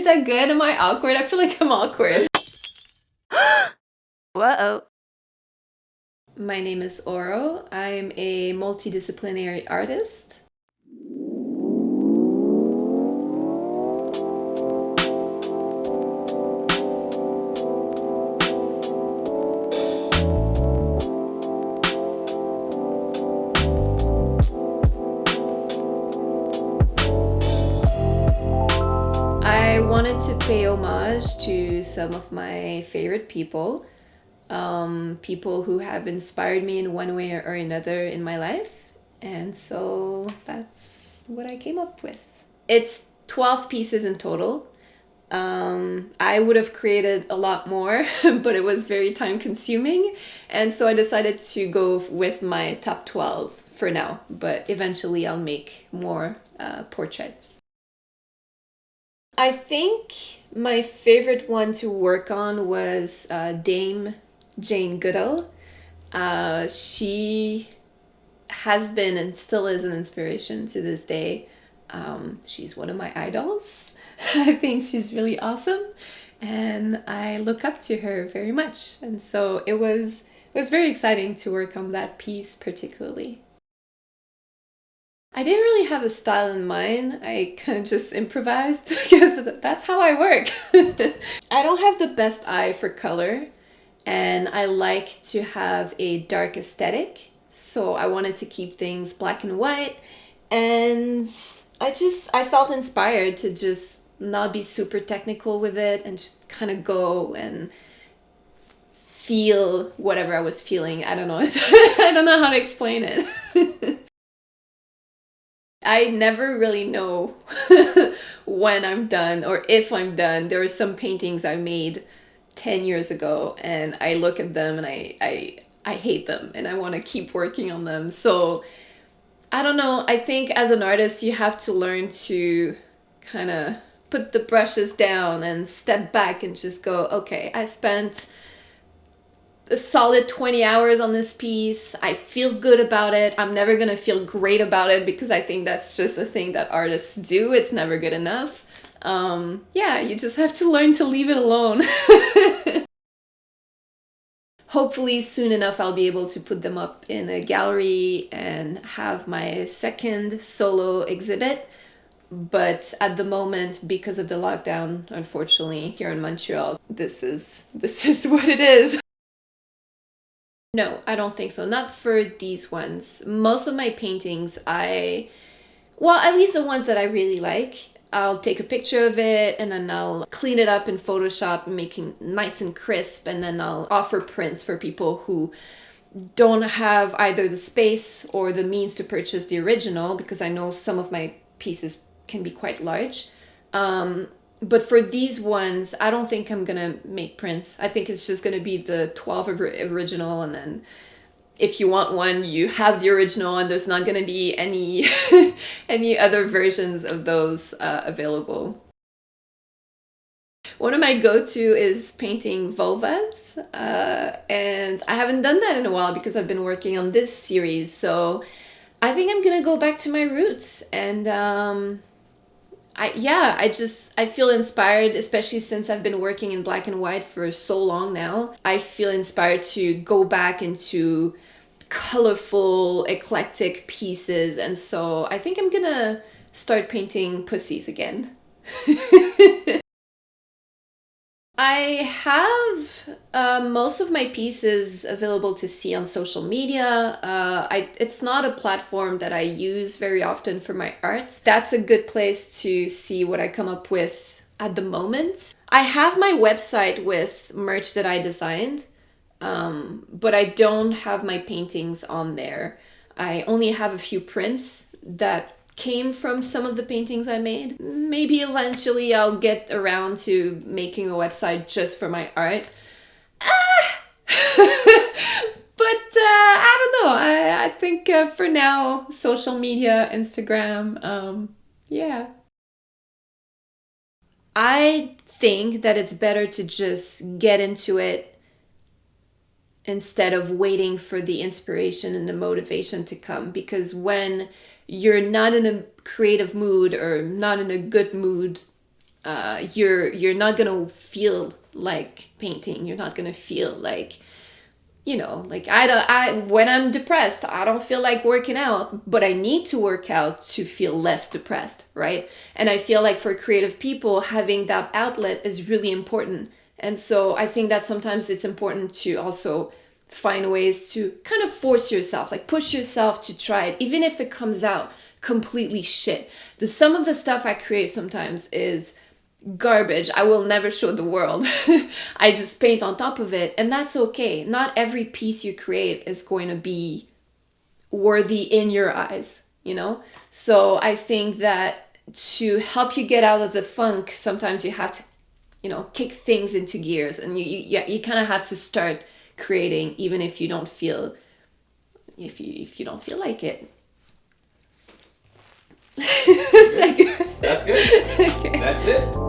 that good? Am I awkward? I feel like I'm awkward. Whoa. My name is Oro. I'm a multidisciplinary artist. I wanted to pay homage to some of my favorite people, people who have inspired me in one way or another in my life. And so that's what I came up with. It's 12 pieces in total. I would have created a lot more, but it was very time consuming. And so I decided to go with my top 12 for now, but eventually I'll make more portraits. I think my favorite one to work on was Dame Jane Goodall. She has been and still is an inspiration to this day. She's one of my idols. I think she's really awesome, and I look up to her very much. And so it was very exciting to work on that piece particularly. I didn't really have a style in mind. I kind of just improvised because that's how I work. I don't have the best eye for color, and I like to have a dark aesthetic. So I wanted to keep things black and white, and I felt inspired to just not be super technical with it and just kind of go and feel whatever I was feeling. I don't know. I don't know how to explain it. I never really know when I'm done or if I'm done. There are some paintings I made 10 years ago and I look at them and I hate them and I want to keep working on them. So I don't know. I think as an artist, you have to learn to kind of put the brushes down and step back and just go, okay, I spent a solid 20 hours on this piece. I feel good about it. I'm never gonna feel great about it because I think that's just a thing that artists do. It's never good enough. Yeah, you just have to learn to leave it alone. Hopefully soon enough I'll be able to put them up in a gallery and have my second solo exhibit. But at the moment, because of the lockdown, unfortunately, here in Montreal, this is what it is. No, I don't think so. Not for these ones. Most of my paintings, well, at least the ones that I really like, I'll take a picture of it and then I'll clean it up in Photoshop, making nice and crisp, and then I'll offer prints for people who don't have either the space or the means to purchase the original, because I know some of my pieces can be quite large. But for these ones, I don't think I'm gonna make prints. I think it's just gonna be the 12 original, and then if you want one, you have the original, and there's not gonna be any any other versions of those available. One of my go-to is painting vulvas, and I haven't done that in a while because I've been working on this series. So I think I'm gonna go back to my roots, and I feel inspired, especially since I've been working in black and white for so long now. I feel inspired to go back into colorful, eclectic pieces, and so I think I'm gonna start painting pussies again. I have most of my pieces available to see on social media. It's not a platform that I use very often for my art. That's a good place to see what I come up with at the moment. I have my website with merch that I designed, but I don't have my paintings on there. I only have a few prints that came from some of the paintings I made. Maybe eventually I'll get around to making a website just for my art. But I don't know. I think for now, social media, Instagram, yeah. I think that it's better to just get into it instead of waiting for the inspiration and the motivation to come, because when you're not in a creative mood or not in a good mood, you're not gonna feel like painting. You're not gonna feel like, like I when I'm depressed, I don't feel like working out, but I need to work out to feel less depressed, right? And I feel like for creative people, having that outlet is really important. And so I think that sometimes it's important to also find ways to kind of force yourself, like push yourself to try it, even if it comes out completely shit. Some of the stuff I create sometimes is garbage. I will never show the world. I just paint on top of it, and that's okay. Not every piece you create is going to be worthy in your eyes, So I think that to help you get out of the funk, sometimes you have to, kick things into gears, and you kind of have to start creating, even if you don't feel, if you don't feel like it. That's good. Okay. That's it.